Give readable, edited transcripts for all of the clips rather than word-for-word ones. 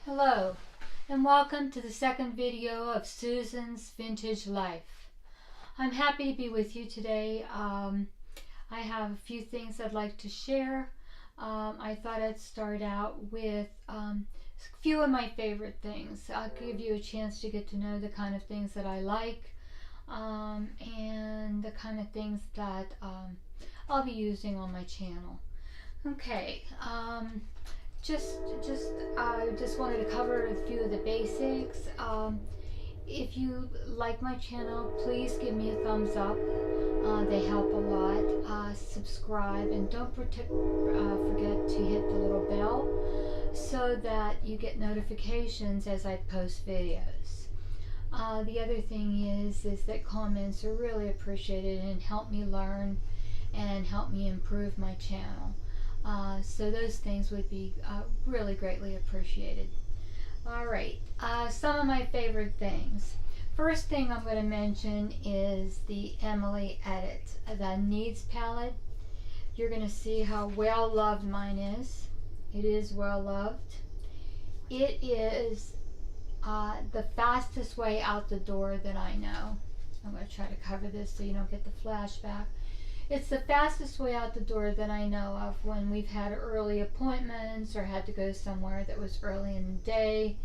Hello, and welcome to the second video of Susan's Vintage Life. I'm happy to be with you today. I have a few things I'd like to share. I thought I'd start out with a few of my favorite things. I'll give you a chance to get to know the kind of things that I like and the kind of things that I'll be using on my channel. Okay. I just wanted to cover a few of the basics. If you like my channel, please give me a thumbs up. They help a lot. Subscribe, and don't forget to hit the little bell so that you get notifications as I post videos. The other thing is that comments are really appreciated and help me learn and help me improve my channel. So those things would be really greatly appreciated. Alright, some of my favorite things. First thing I'm going to mention is the Emily Edit, the Needs palette. You're going to see how well loved mine is. It is well loved. It is the fastest way out the door that I know. I'm going to try to cover this so you don't get the flashback. It's the fastest way out the door that I know of when we've had early appointments or had to go somewhere that was early in the day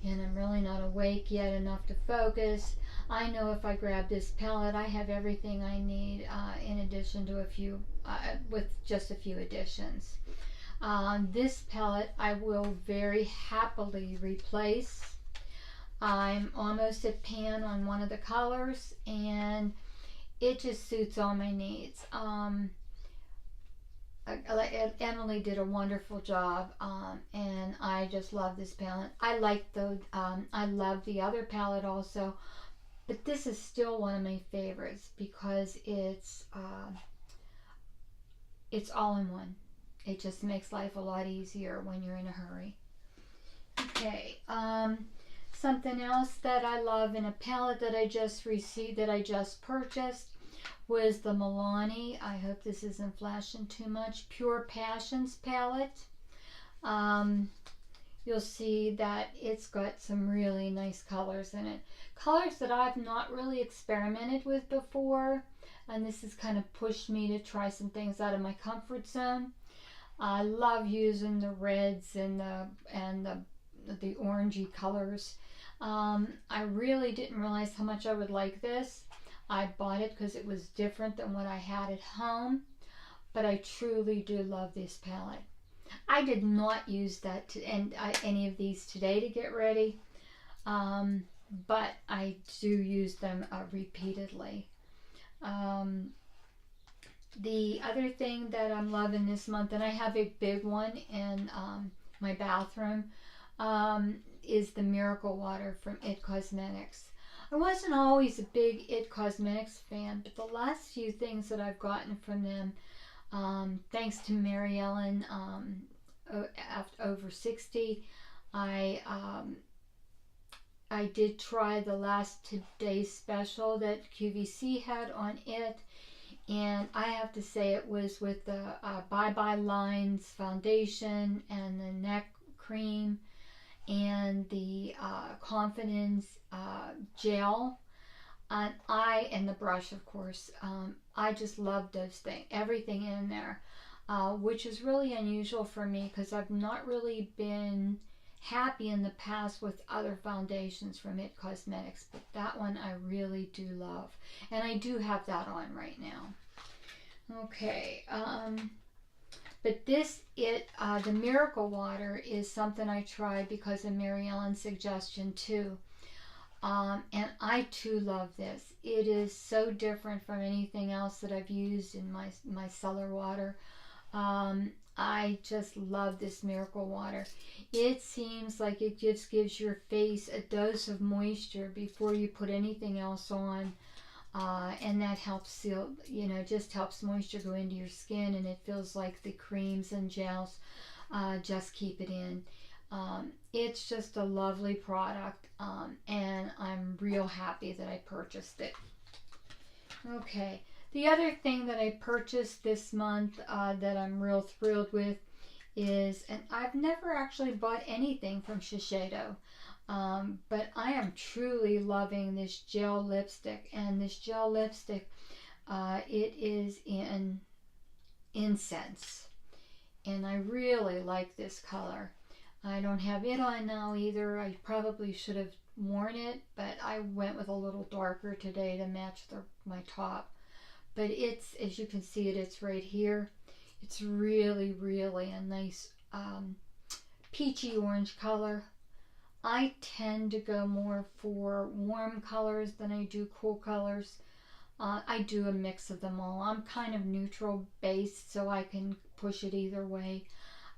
and I'm really not awake yet enough to focus. I know if I grab this palette, I have everything I need in addition to with just a few additions. This palette I will very happily replace. I'm almost at pan on one of the colors, and it just suits all my needs. Emily did a wonderful job, and I just love this palette. I love the other palette also, but this is still one of my favorites because it's all in one. It just makes life a lot easier when you're in a hurry. Okay. Something else that I love in a palette that I just received, that I just purchased, was the Milani. I hope this isn't flashing too much. Pure Passions palette. You'll see that it's got some really nice colors in it. Colors that I've not really experimented with before, and this has kind of pushed me to try some things out of my comfort zone. I love using the reds and the orangey colors. I really didn't realize how much I would like this. I bought it because it was different than what I had at home, but I truly do love this palette. I did not use any of these today to get ready, but I do use them repeatedly. The other thing that I'm loving this month, and I have a big one in my bathroom, is the Miracle Water from IT Cosmetics. I wasn't always a big IT Cosmetics fan, but the last few things that I've gotten from them, thanks to Mary Ellen, after over 60, I did try the last today's special that QVC had on it, and I have to say it was with the Bye Bye Lines foundation and the neck cream and the Confidence gel, and the brush, of course. I just love those things, everything in there, which is really unusual for me because I've not really been happy in the past with other foundations from IT Cosmetics, but that one I really do love, and I do have that on right now. Okay. But the Miracle Water is something I tried because of Mary Ellen's suggestion too. And I too love this. It is so different from anything else that I've used in my cellar water. I just love this Miracle Water. It seems like it just gives your face a dose of moisture before you put anything else on. And that helps seal, just helps moisture go into your skin, and it feels like the creams and gels just keep it in. It's just a lovely product, and I'm real happy that I purchased it. Okay, the other thing that I purchased this month that I'm real thrilled with is, and I've never actually bought anything from Shiseido, but I am truly loving this gel lipstick. And this gel lipstick, it is in incense, and I really like this color. I don't have it on now either. I probably should have worn it, but I went with a little darker today to match my top. But it's, as you can see it's right here. It's really, really a nice peachy orange color. I tend to go more for warm colors than I do cool colors. I do a mix of them all. I'm kind of neutral based, so I can push it either way.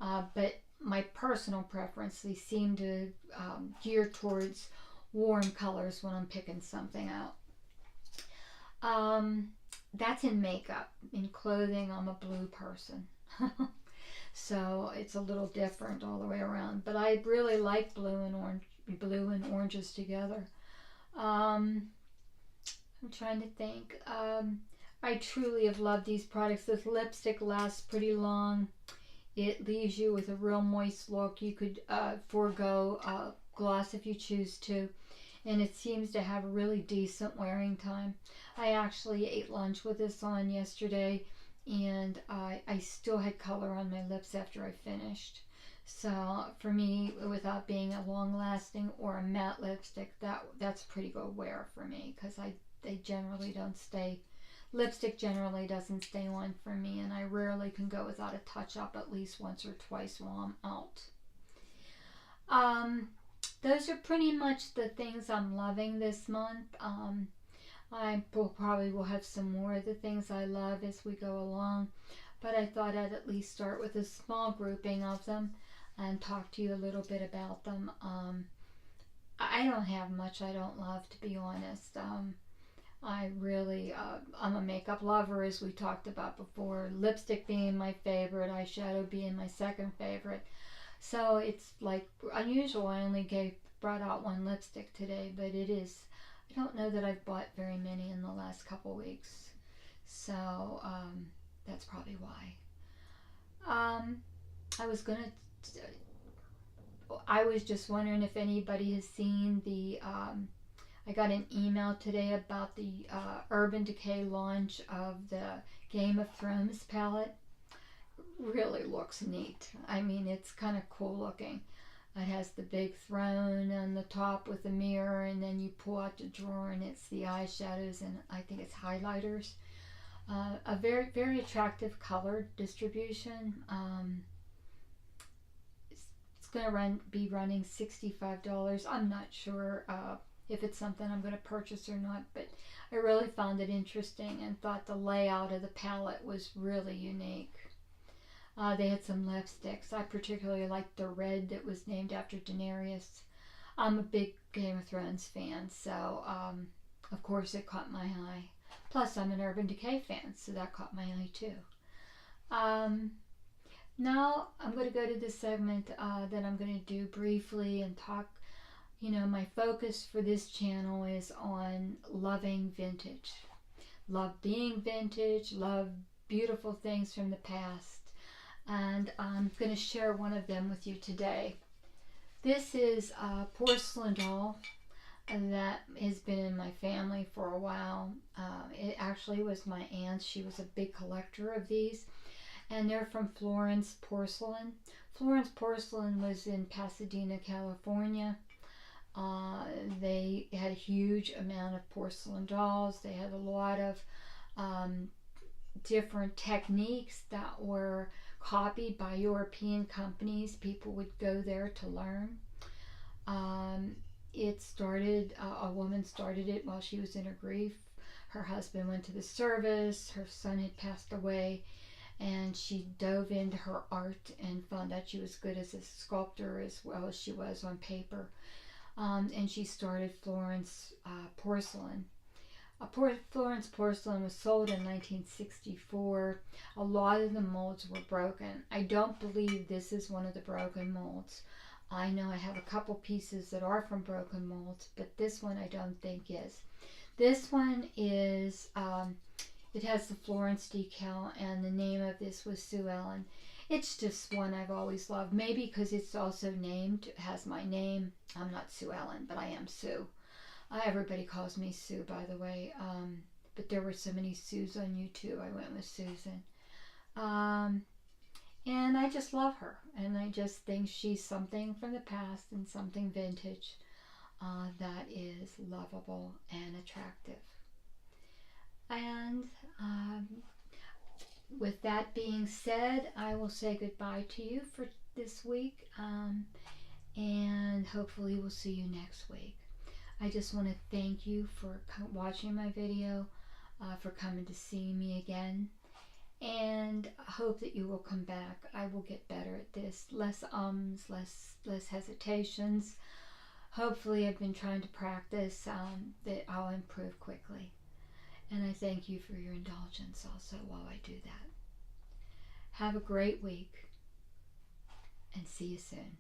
But my personal preference, they seem to gear towards warm colors when I'm picking something out. That's in makeup. In clothing, I'm a blue person. So it's a little different all the way around. But I really like blue and oranges together. I'm trying to think. I truly have loved these products. This lipstick lasts pretty long. It leaves you with a real moist look. You could forego gloss if you choose to. And it seems to have a really decent wearing time. I actually ate lunch with this on yesterday, and I still had color on my lips after I finished. So for me, without being a long-lasting or a matte lipstick, that's pretty good wear for me, because they generally don't stay. Lipstick generally doesn't stay on for me, and I rarely can go without a touch-up at least once or twice while I'm out. Those are pretty much the things I'm loving this month. I probably will have some more of the things I love as we go along, but I thought I'd at least start with a small grouping of them and talk to you a little bit about them. I don't have much I don't love, to be honest. I really, I'm a makeup lover, as we talked about before. Lipstick being my favorite, eyeshadow being my second favorite. So it's like unusual. I only brought out one lipstick today, but it is, I don't know that I've bought very many in the last couple weeks. So that's probably why. I was just wondering if anybody has seen the, I got an email today about the Urban Decay launch of the Game of Thrones palette. Really looks neat. I mean, it's kind of cool looking. It has the big throne on the top with a mirror, and then you pull out the drawer and it's the eyeshadows, and I think it's highlighters. A very, very attractive color distribution. It's going to be running $65. I'm not sure if it's something I'm going to purchase or not, but I really found it interesting and thought the layout of the palette was really unique. They had some lipsticks. I particularly liked the red that was named after Daenerys. I'm a big Game of Thrones fan, so of course it caught my eye. Plus, I'm an Urban Decay fan, so that caught my eye too. Now I'm going to go to this segment that I'm going to do briefly and talk. You know, my focus for this channel is on loving vintage. Love being vintage, love beautiful things from the past. And I'm going to share one of them with you today. This is a porcelain doll that has been in my family for a while. It actually was my aunt's. She was a big collector of these. And they're from Florence Porcelain. Florence Porcelain was in Pasadena, California. They had a huge amount of porcelain dolls. They had a lot of different techniques that were copied by European companies. People would go there to learn. It started, a woman started it while she was in her grief. Her husband went to the service, her son had passed away, and she dove into her art and found out she was good as a sculptor as well as she was on paper. And she started Florence Porcelain. Florence Porcelain was sold in 1964. A lot of the molds were broken. I don't believe this is one of the broken molds. I know I have a couple pieces that are from broken molds, but this one I don't think is. This one is, it has the Florence decal, and the name of this was Sue Ellen. It's just one I've always loved. Maybe because it's also named, has my name. I'm not Sue Ellen, but I am Sue. Everybody calls me Sue, by the way. But there were so many Sues on YouTube. I went with Susan. And I just love her. And I just think she's something from the past and something vintage that is lovable and attractive. And with that being said, I will say goodbye to you for this week. And hopefully we'll see you next week. I just want to thank you for watching my video, for coming to see me again. And I hope that you will come back. I will get better at this. Less ums, less hesitations. Hopefully I've been trying to practice, that I'll improve quickly. And I thank you for your indulgence also while I do that. Have a great week and see you soon.